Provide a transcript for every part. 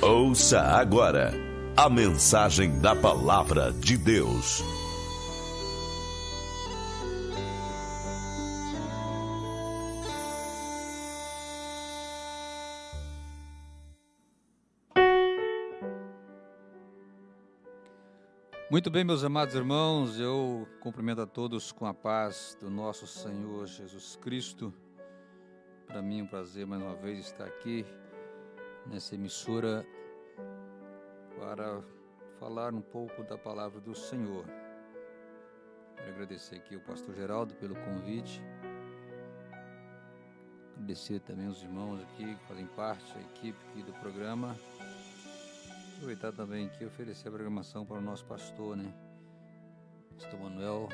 Ouça agora a mensagem da Palavra de Deus. Muito bem, meus amados irmãos, eu cumprimento a todos com a paz do nosso Senhor Jesus Cristo. Para mim é um prazer mais uma vez estar aqui nessa emissora para falar um pouco da palavra do Senhor. Quero agradecer aqui ao pastor Geraldo pelo convite, agradecer também os irmãos aqui que fazem parte da equipe aqui do programa. Aproveitar também aqui e oferecer a programação para o nosso pastor, Pastor Manuel,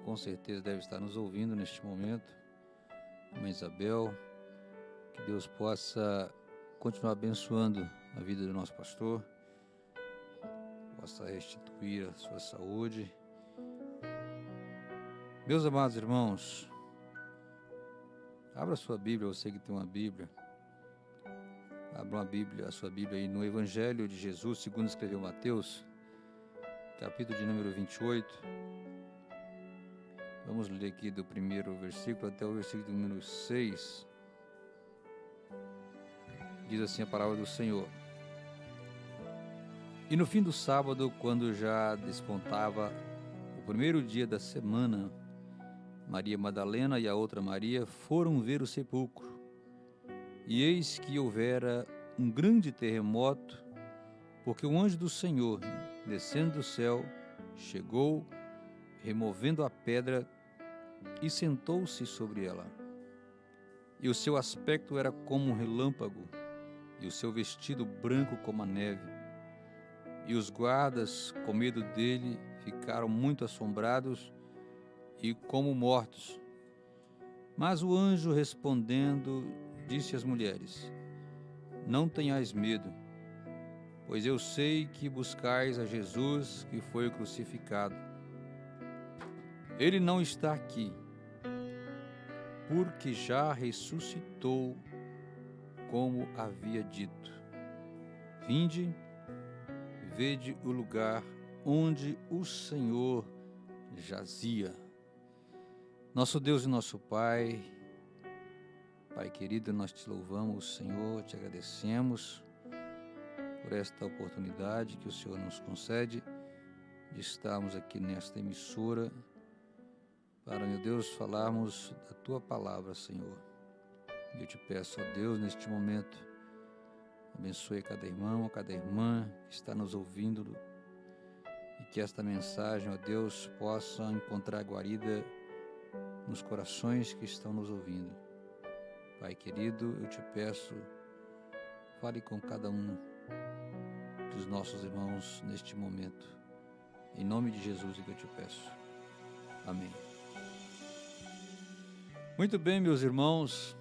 com certeza deve estar nos ouvindo neste momento. A mãe Isabel, que Deus possa continuar abençoando a vida do nosso pastor, possa restituir a sua saúde. Meus amados irmãos, abra sua Bíblia, você que tem uma Bíblia. Abra a sua Bíblia aí no Evangelho de Jesus, segundo escreveu Mateus, capítulo de número 28. Vamos ler aqui do primeiro versículo até o versículo número 6. Diz assim a palavra do Senhor. E no fim do sábado, quando já despontava o primeiro dia da semana, Maria Madalena e a outra Maria foram ver o sepulcro. E eis que houvera um grande terremoto, porque o anjo do Senhor, descendo do céu, chegou, removendo a pedra, e sentou-se sobre ela. E o seu aspecto era como um relâmpago, e o seu vestido branco como a neve. E os guardas, com medo dele, ficaram muito assombrados e como mortos. Mas o anjo, respondendo, disse às mulheres: não tenhais medo, pois eu sei que buscais a Jesus que foi crucificado. Ele não está aqui, porque já ressuscitou, como havia dito. Vinde, vede o lugar onde o Senhor jazia. Nosso Deus e nosso Pai querido, nós te louvamos, Senhor, te agradecemos por esta oportunidade que o Senhor nos concede de estarmos aqui nesta emissora para, meu Deus, falarmos da Tua palavra, Senhor. Eu te peço, ó Deus, neste momento, abençoe cada irmão, cada irmã que está nos ouvindo e que esta mensagem, ó Deus, possa encontrar guarida nos corações que estão nos ouvindo. Pai querido, eu te peço, fale com cada um dos nossos irmãos neste momento. Em nome de Jesus é que eu te peço. Amém. Muito bem, meus irmãos,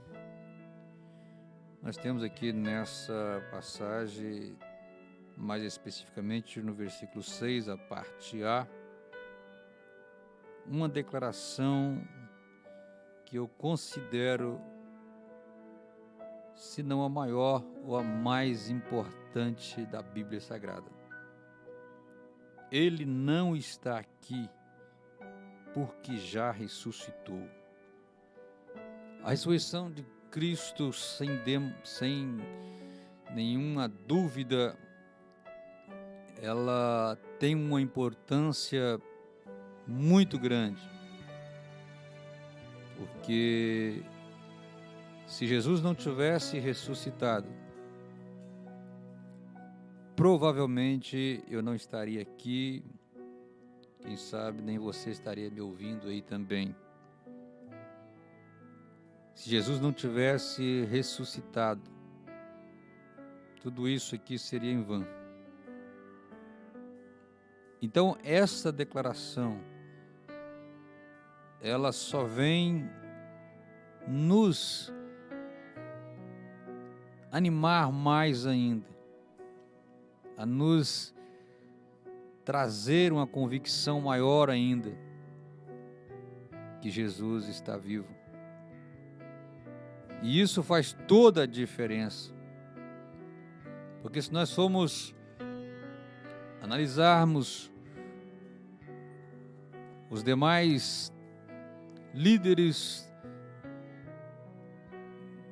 nós temos aqui nessa passagem, mais especificamente no versículo 6, a parte A, uma declaração que eu considero, se não a maior ou a mais importante da Bíblia Sagrada. Ele não está aqui porque já ressuscitou. A ressurreição de Cristo, sem nenhuma dúvida, ela tem uma importância muito grande, porque se Jesus não tivesse ressuscitado, provavelmente eu não estaria aqui, quem sabe nem você estaria me ouvindo aí também. Se Jesus não tivesse ressuscitado, tudo isso aqui seria em vão. Então, essa declaração, ela só vem nos animar mais ainda, a nos trazer uma convicção maior ainda que Jesus está vivo. E isso faz toda a diferença. Porque se nós formos analisarmos os demais líderes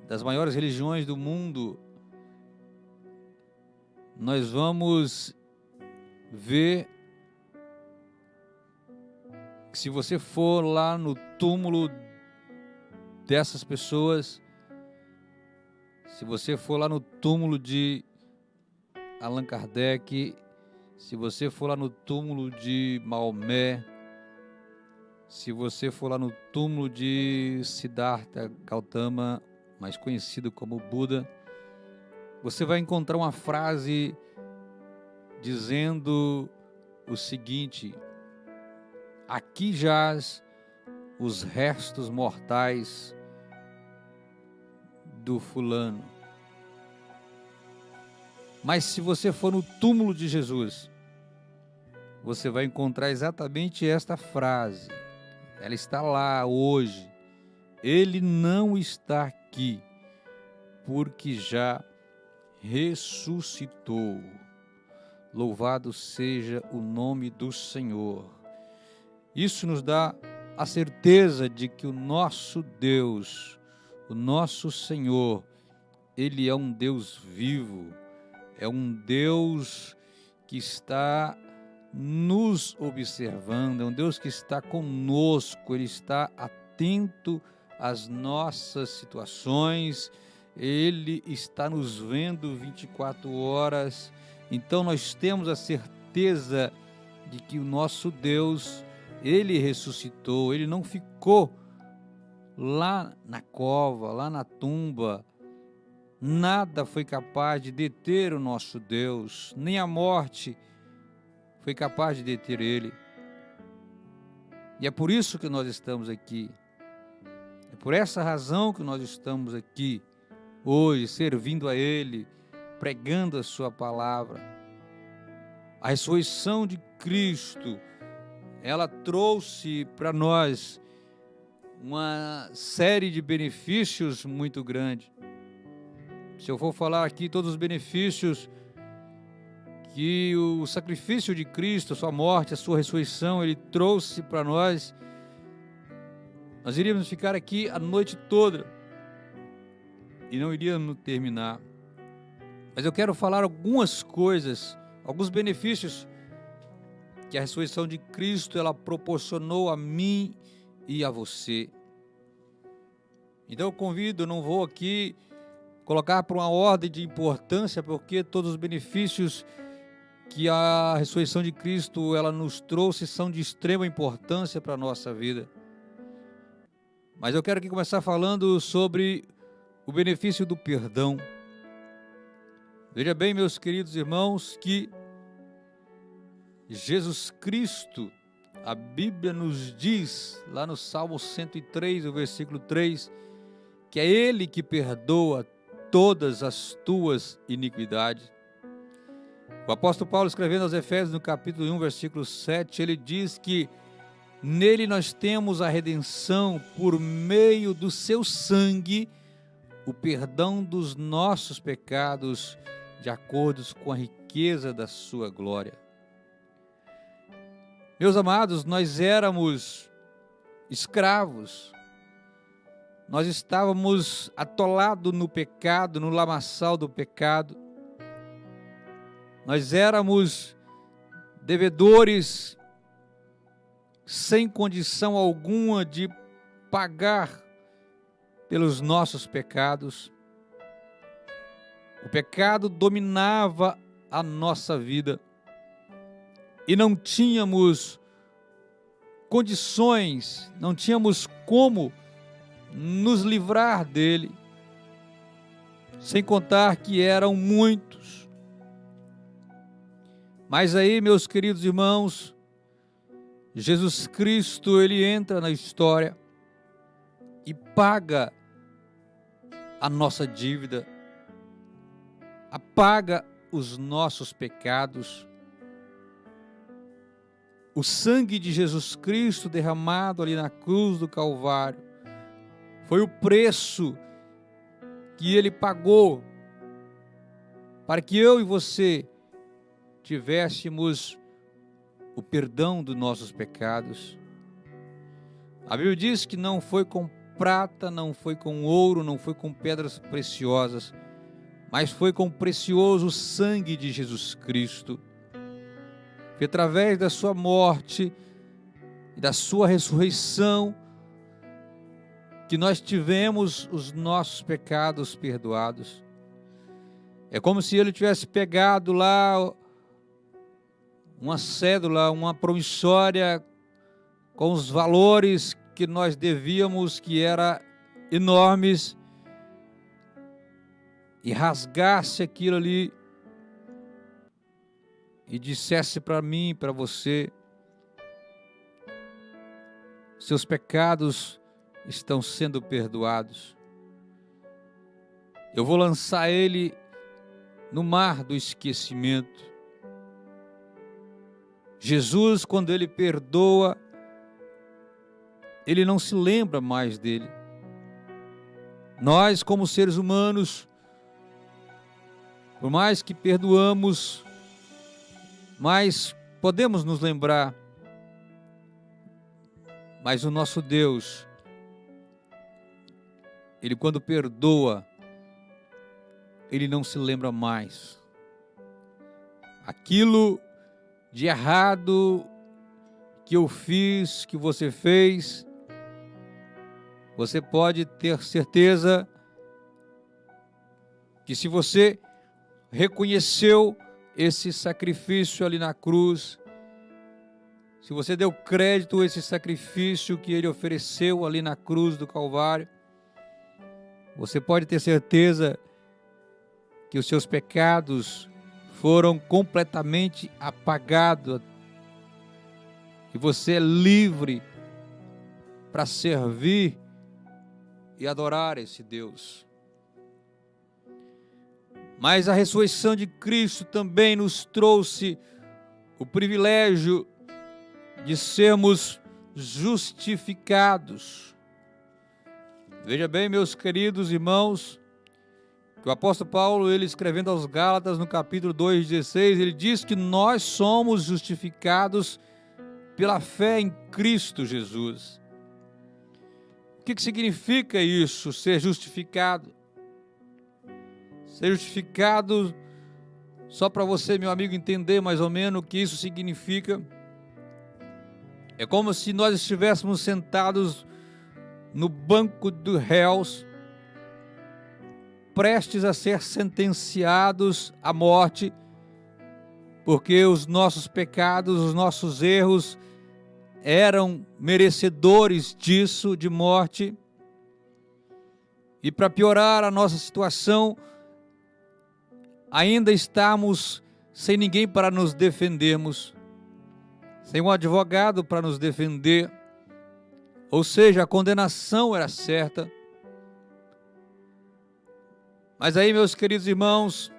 das maiores religiões do mundo, nós vamos ver que se você for lá no túmulo dessas pessoas, se você for lá no túmulo de Allan Kardec, se você for lá no túmulo de Maomé, se você for lá no túmulo de Siddhartha Gautama, mais conhecido como Buda, você vai encontrar uma frase dizendo o seguinte: aqui jaz os restos mortais do fulano. Mas se você for no túmulo de Jesus, você vai encontrar exatamente esta frase. Ela está lá hoje. Ele não está aqui, porque já ressuscitou. Louvado seja o nome do Senhor. Isso nos dá a certeza de que o nosso Deus, o nosso Senhor, Ele é um Deus vivo, é um Deus que está nos observando, é um Deus que está conosco, Ele está atento às nossas situações, Ele está nos vendo 24 horas, então nós temos a certeza de que o nosso Deus, Ele ressuscitou, Ele não ficou lá na cova, lá na tumba. Nada foi capaz de deter o nosso Deus, nem a morte foi capaz de deter Ele. E é por isso que nós estamos aqui. É por essa razão que nós estamos aqui hoje, servindo a Ele, pregando a Sua palavra. A ressurreição de Cristo, ela trouxe para nós uma série de benefícios muito grande. Se eu for falar aqui todos os benefícios que o sacrifício de Cristo, a sua morte, a sua ressurreição, Ele trouxe para nós, nós iríamos ficar aqui a noite toda e não iríamos terminar. Mas eu quero falar algumas coisas, alguns benefícios que a ressurreição de Cristo ela proporcionou a mim e a você. Então eu convido, eu não vou aqui colocar por uma ordem de importância, porque todos os benefícios que a ressurreição de Cristo ela nos trouxe são de extrema importância para a nossa vida. Mas eu quero aqui começar falando sobre o benefício do perdão. Veja bem, meus queridos irmãos, que Jesus Cristo, a Bíblia nos diz, lá no Salmo 103, o versículo 3, que é Ele que perdoa todas as tuas iniquidades. O apóstolo Paulo, escrevendo aos Efésios, no capítulo 1, versículo 7, ele diz que nele nós temos a redenção por meio do seu sangue, o perdão dos nossos pecados, de acordo com a riqueza da sua glória. Meus amados, nós éramos escravos, nós estávamos atolados no pecado, no lamaçal do pecado, nós éramos devedores sem condição alguma de pagar pelos nossos pecados. O pecado dominava a nossa vida e não tínhamos condições, não tínhamos como nos livrar dele, sem contar que eram muitos. Mas aí, meus queridos irmãos, Jesus Cristo, ele entra na história e paga a nossa dívida, apaga os nossos pecados. O sangue de Jesus Cristo derramado ali na cruz do Calvário foi o preço que ele pagou para que eu e você tivéssemos o perdão dos nossos pecados. A Bíblia diz que não foi com prata, não foi com ouro, não foi com pedras preciosas, mas foi com o precioso sangue de Jesus Cristo. Foi através da sua morte e da sua ressurreição que nós tivemos os nossos pecados perdoados. É como se ele tivesse pegado lá uma cédula, uma promissória com os valores que nós devíamos, que eram enormes, e rasgasse aquilo ali e dissesse para mim, para você: seus pecados estão sendo perdoados. Eu vou lançar ele no mar do esquecimento. Jesus, quando ele perdoa, ele não se lembra mais dele. Nós, como seres humanos, por mais que perdoamos, mas podemos nos lembrar. Mas o nosso Deus, ele quando perdoa, ele não se lembra mais. Aquilo de errado que eu fiz, que você fez, você pode ter certeza que se você reconheceu esse sacrifício ali na cruz, se você deu crédito a esse sacrifício que ele ofereceu ali na cruz do Calvário, você pode ter certeza que os seus pecados foram completamente apagados, e você é livre para servir e adorar esse Deus. Mas a ressurreição de Cristo também nos trouxe o privilégio de sermos justificados. Veja bem, meus queridos irmãos, que o apóstolo Paulo, ele escrevendo aos Gálatas no capítulo 2:16, ele diz que nós somos justificados pela fé em Cristo Jesus. O que significa isso, ser justificado? Ser justificado, só para você, meu amigo, entender mais ou menos o que isso significa, é como se nós estivéssemos sentados no banco dos réus, prestes a ser sentenciados à morte, porque os nossos pecados, os nossos erros eram merecedores disso, de morte. E para piorar a nossa situação, ainda estamos sem ninguém para nos defendermos, sem um advogado para nos defender, ou seja, a condenação era certa. Mas aí, meus queridos irmãos,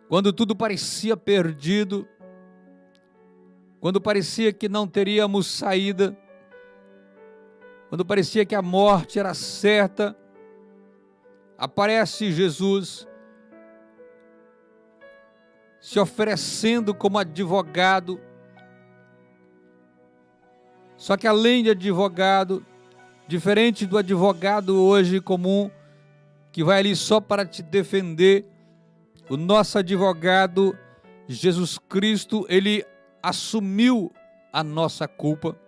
quando tudo parecia perdido, quando parecia que não teríamos saída, quando parecia que a morte era certa, aparece Jesus, se oferecendo como advogado. Só que além de advogado, diferente do advogado hoje comum, que vai ali só para te defender, o nosso advogado, Jesus Cristo, ele assumiu a nossa culpa.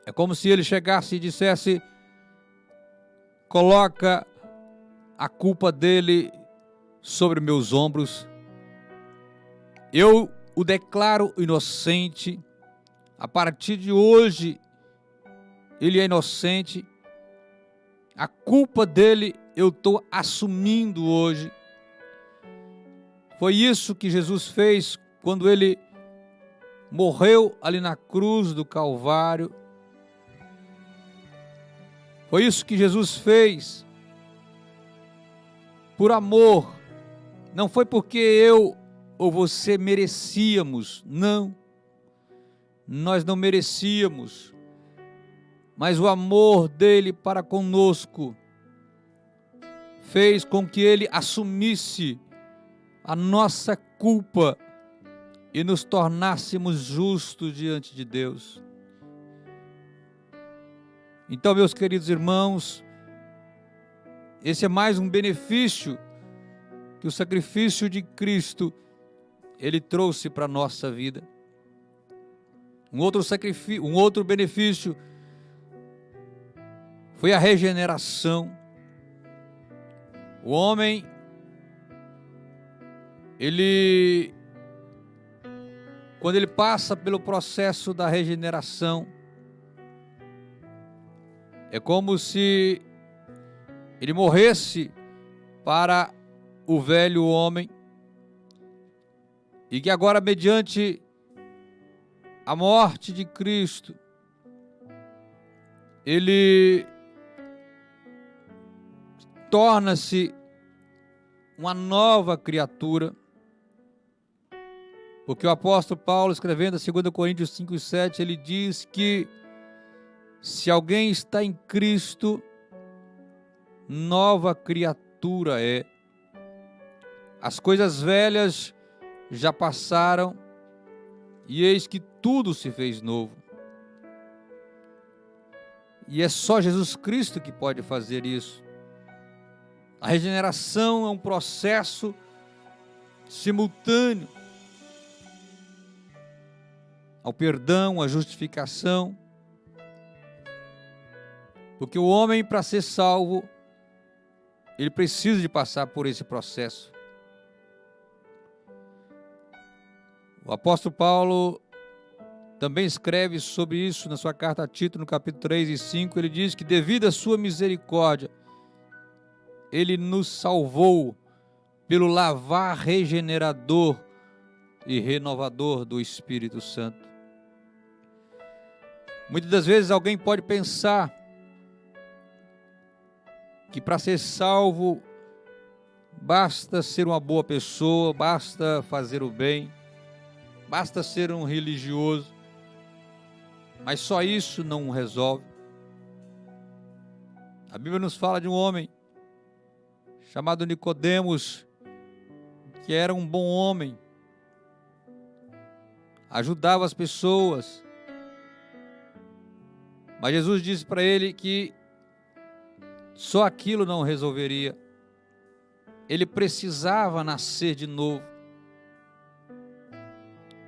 É como se ele chegasse e dissesse: coloca a culpa dele sobre meus ombros, eu o declaro inocente, a partir de hoje ele é inocente, a culpa dele eu estou assumindo hoje. Foi isso que Jesus fez quando ele morreu ali na cruz do Calvário. Foi isso que Jesus fez por amor. Não foi porque eu ou você merecíamos, não. Nós não merecíamos, mas o amor dele para conosco fez com que ele assumisse a nossa culpa e nos tornássemos justos diante de Deus. Então, meus queridos irmãos, esse é mais um benefício que o sacrifício de Cristo ele trouxe para a nossa vida. Um outro benefício foi a regeneração. O homem, quando ele passa pelo processo da regeneração, é como se ele morresse para o velho homem e que agora, mediante a morte de Cristo, ele torna-se uma nova criatura, porque o apóstolo Paulo, escrevendo a 2 Coríntios 5:7, ele diz que se alguém está em Cristo, nova criatura é. As coisas velhas já passaram e eis que tudo se fez novo. E é só Jesus Cristo que pode fazer isso. A regeneração é um processo simultâneo ao perdão, à justificação. Porque o homem, para ser salvo, ele precisa de passar por esse processo. O apóstolo Paulo também escreve sobre isso na sua carta a Tito, no capítulo 3 e 5, ele diz que devido à sua misericórdia, ele nos salvou pelo lavar regenerador e renovador do Espírito Santo. Muitas das vezes alguém pode pensar que para ser salvo basta ser uma boa pessoa, basta fazer o bem, basta ser um religioso, mas só isso não resolve. A Bíblia nos fala de um homem chamado Nicodemos, que era um bom homem, ajudava as pessoas, mas Jesus disse para ele que só aquilo não resolveria. Ele precisava nascer de novo.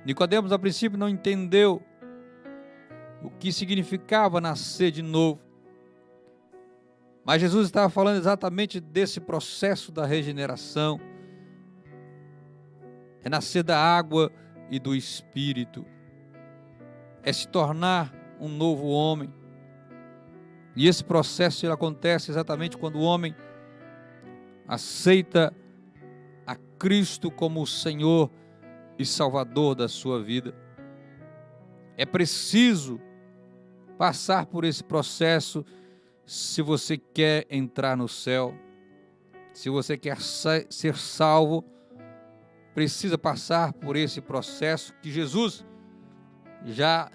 Nicodemos, a princípio, não entendeu o que significava nascer de novo. Mas Jesus estava falando exatamente desse processo da regeneração. É nascer da água e do Espírito. É se tornar um novo homem. E esse processo ele acontece exatamente quando o homem aceita a Cristo como o Senhor e Salvador da sua vida. É preciso passar por esse processo se você quer entrar no céu. Se você quer ser salvo, precisa passar por esse processo que Jesus já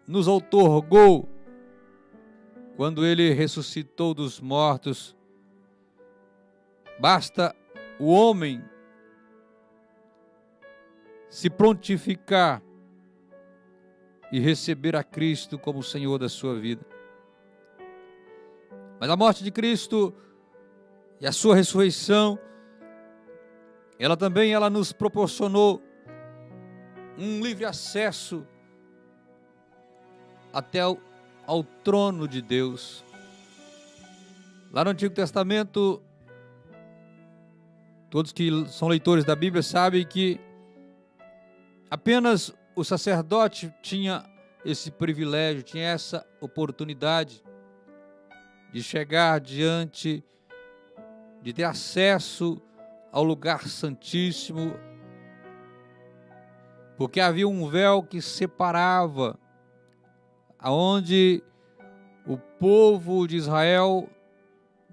nos outorgou quando ele ressuscitou dos mortos. Basta o homem se prontificar e receber a Cristo como o Senhor da sua vida. Mas a morte de Cristo e a sua ressurreição, ela também nos proporcionou um livre acesso até ao trono de Deus. Lá no Antigo Testamento, todos que são leitores da Bíblia sabem que apenas o sacerdote tinha esse privilégio, tinha essa oportunidade de chegar diante, de ter acesso ao lugar santíssimo, porque havia um véu que separava, aonde o povo de Israel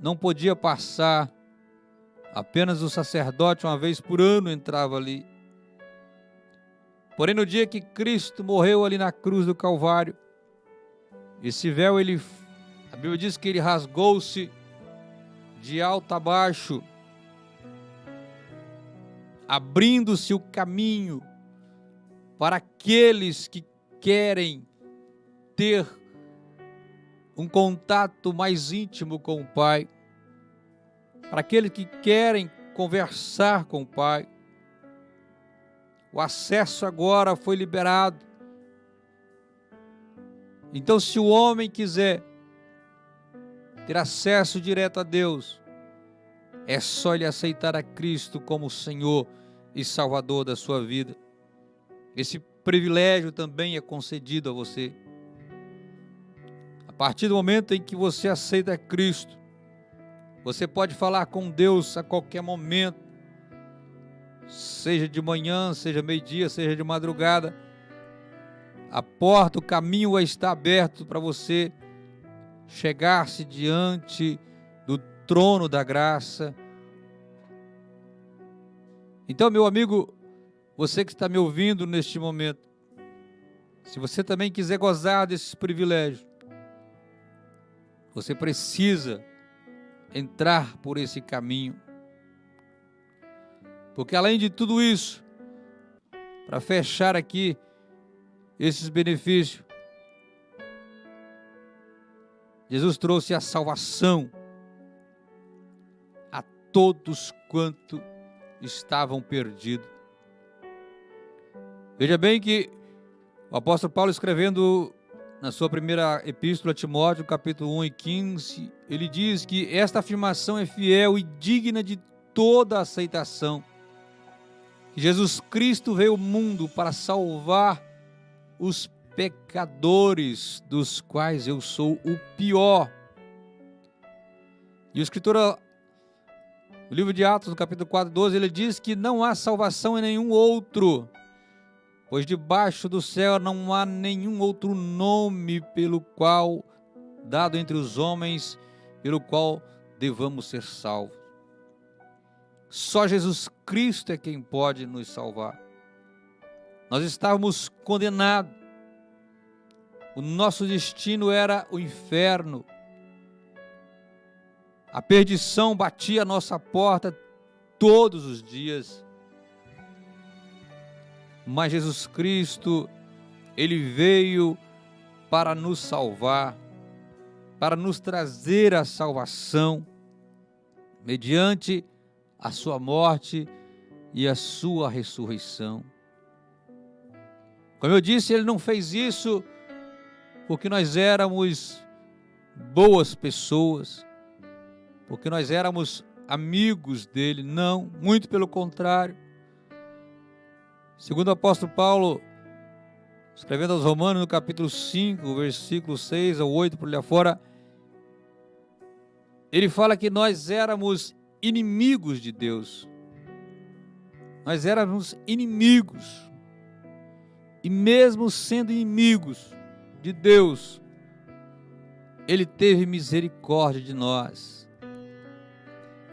não podia passar. Apenas o sacerdote, uma vez por ano, entrava ali. Porém, no dia que Cristo morreu ali na cruz do Calvário, esse véu, a Bíblia diz que ele rasgou-se de alto a baixo. abrindo-se o caminho para aqueles que querem ter um contato mais íntimo com o Pai, para aqueles que querem conversar com o Pai. O acesso agora foi liberado. Então, se o homem quiser ter acesso direto a Deus, é só ele aceitar a Cristo como Senhor e Salvador da sua vida. Esse privilégio também é concedido a você. A partir do momento em que você aceita Cristo, você pode falar com Deus a qualquer momento, seja de manhã, seja meio-dia, seja de madrugada. A porta, o caminho está aberto para você chegar-se diante do trono da graça. Então, meu amigo, você que está me ouvindo neste momento, se você também quiser gozar desses privilégios, você precisa entrar por esse caminho. Porque além de tudo isso, para fechar aqui esses benefícios, Jesus trouxe a salvação a todos quanto estavam perdidos. Veja bem que o apóstolo Paulo, escrevendo na sua primeira epístola a Timóteo, capítulo 1 e 15, ele diz que esta afirmação é fiel e digna de toda aceitação. Que Jesus Cristo veio ao mundo para salvar os pecadores, dos quais eu sou o pior. E o escritor, no livro de Atos, no capítulo 4, 12, ele diz que não há salvação em nenhum outro, pois debaixo do céu não há nenhum outro nome pelo qual, dado entre os homens, pelo qual devamos ser salvos. Só Jesus Cristo é quem pode nos salvar. Nós estávamos condenados. O nosso destino era o inferno. A perdição batia a nossa porta todos os dias. Mas Jesus Cristo, Ele veio para nos salvar, para nos trazer a salvação, mediante a sua morte e a sua ressurreição. Como eu disse, Ele não fez isso porque nós éramos boas pessoas, porque nós éramos amigos dele. Não, muito pelo contrário. Segundo o apóstolo Paulo, escrevendo aos Romanos, no capítulo 5, versículo 6 ao 8, por ali afora, ele fala que nós éramos inimigos de Deus. Nós éramos inimigos. E mesmo sendo inimigos de Deus, Ele teve misericórdia de nós.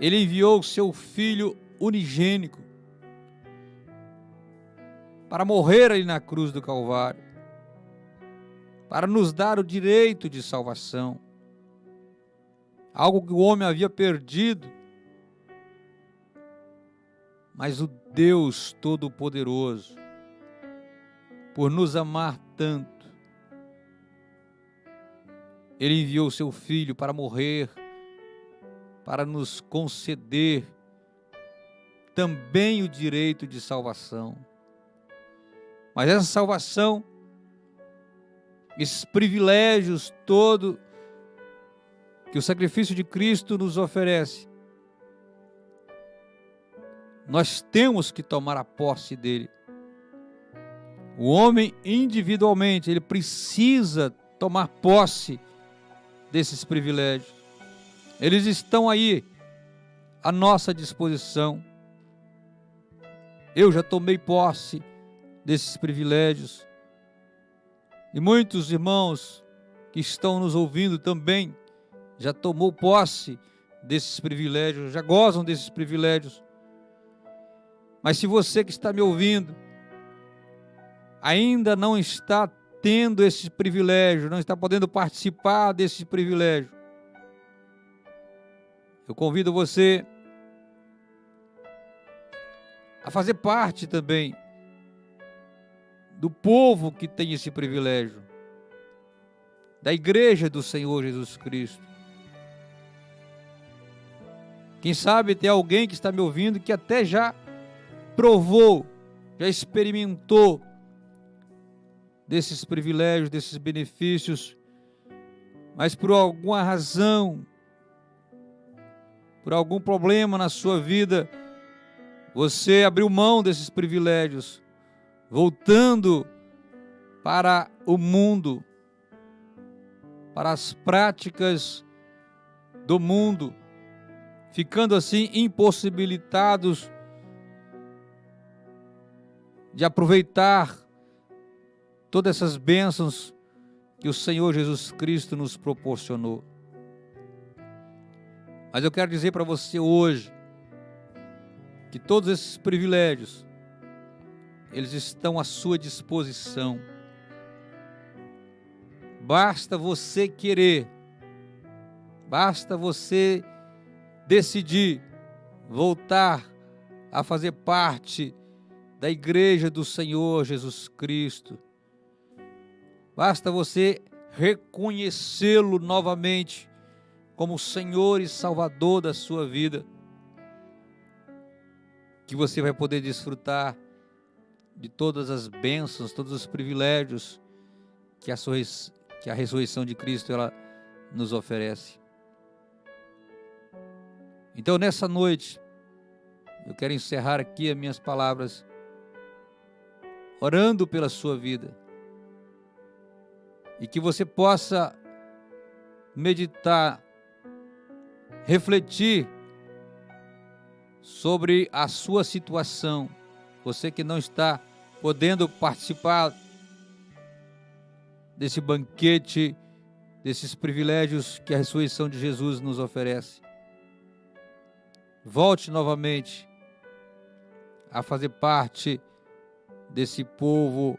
Ele enviou o seu Filho unigênico para morrer ali na cruz do Calvário, para nos dar o direito de salvação, algo que o homem havia perdido. Mas o Deus Todo-Poderoso, por nos amar tanto, Ele enviou o seu Filho para morrer, para nos conceder também o direito de salvação. Mas essa salvação, esses privilégios todos que o sacrifício de Cristo nos oferece, nós temos que tomar a posse dele. O homem individualmente, ele precisa tomar posse desses privilégios. Eles estão aí à nossa disposição. Eu já tomei posse desses privilégios. E muitos irmãos que estão nos ouvindo também já tomou posse desses privilégios, já gozam desses privilégios. Mas se você que está me ouvindo ainda não está tendo esse privilégio, não está podendo participar desse privilégio, eu convido você a fazer parte também do povo que tem esse privilégio, da igreja do Senhor Jesus Cristo. Quem sabe tem alguém que está me ouvindo que até já provou, já experimentou desses privilégios, desses benefícios, mas por alguma razão, por algum problema na sua vida, você abriu mão desses privilégios, voltando para o mundo, para as práticas do mundo, ficando assim impossibilitados de aproveitar todas essas bênçãos que o Senhor Jesus Cristo nos proporcionou. Mas eu quero dizer para você hoje que todos esses privilégios, eles estão à sua disposição. Basta você querer, basta você decidir voltar a fazer parte da igreja do Senhor Jesus Cristo. Basta você reconhecê-lo novamente como Senhor e Salvador da sua vida, que você vai poder desfrutar de todas as bênçãos, todos os privilégios que a ressurreição de Cristo ela nos oferece. Então, nessa noite, eu quero encerrar aqui as minhas palavras, orando pela sua vida, e que você possa meditar, refletir sobre a sua situação. Você que não está podendo participar desse banquete, desses privilégios que a ressurreição de Jesus nos oferece. Volte novamente a fazer parte desse povo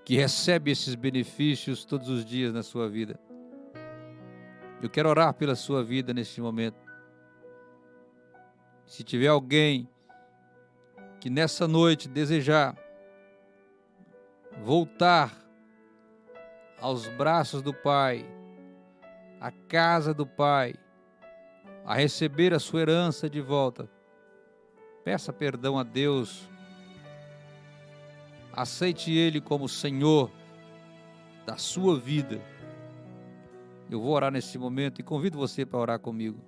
que recebe esses benefícios todos os dias na sua vida. Eu quero orar pela sua vida neste momento. Se tiver alguém que nessa noite desejar voltar aos braços do Pai, à casa do Pai, a receber a sua herança de volta, peça perdão a Deus, aceite Ele como Senhor da sua vida. Eu vou orar nesse momento e convido você para orar comigo.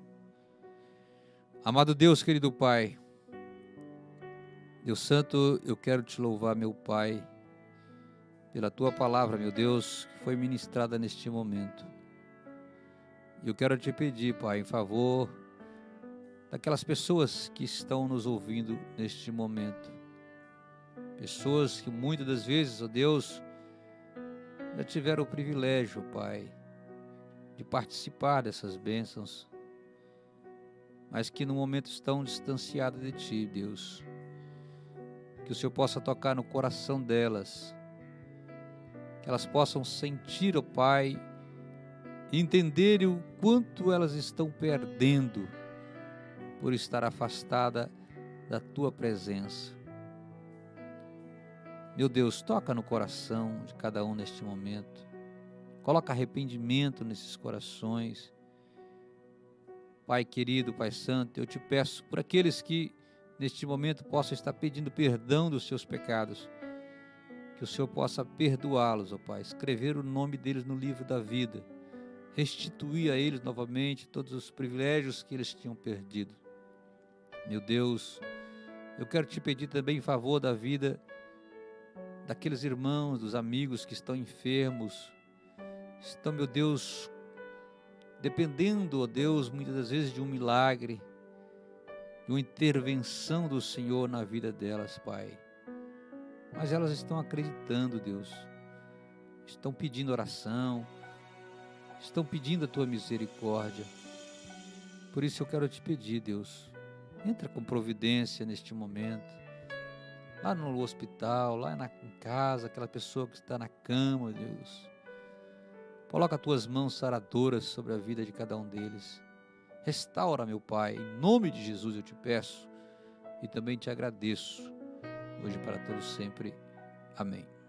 Amado Deus, querido Pai, Deus Santo, eu quero te louvar, meu Pai, pela Tua palavra, meu Deus, que foi ministrada neste momento. Eu quero te pedir, Pai, em favor daquelas pessoas que estão nos ouvindo neste momento. Pessoas que muitas das vezes, ó Deus, já tiveram o privilégio, Pai, de participar dessas bênçãos, mas que no momento estão distanciadas de Ti, Deus. Que o Senhor possa tocar no coração delas, que elas possam sentir, ó Pai, e entenderem o quanto elas estão perdendo por estar afastada da Tua presença. Meu Deus, toca no coração de cada um neste momento. Coloca arrependimento nesses corações. Pai querido, Pai santo, eu te peço por aqueles que neste momento possam estar pedindo perdão dos seus pecados, que o Senhor possa perdoá-los, ó Pai, escrever o nome deles no livro da vida, restituir a eles novamente todos os privilégios que eles tinham perdido. Meu Deus, eu quero te pedir também em favor da vida daqueles irmãos, dos amigos que estão enfermos, estão, meu Deus, dependendo, ó Deus, muitas das vezes de um milagre, de uma intervenção do Senhor na vida delas, Pai. Mas elas estão acreditando, Deus, estão pedindo oração, estão pedindo a Tua misericórdia. Por isso eu quero te pedir, Deus, entra com providência neste momento, lá no hospital, lá em casa, aquela pessoa que está na cama, Deus. Coloca as Tuas mãos saradoras sobre a vida de cada um deles. Restaura, meu Pai, em nome de Jesus eu te peço, e também te agradeço, hoje e para todos sempre. Amém.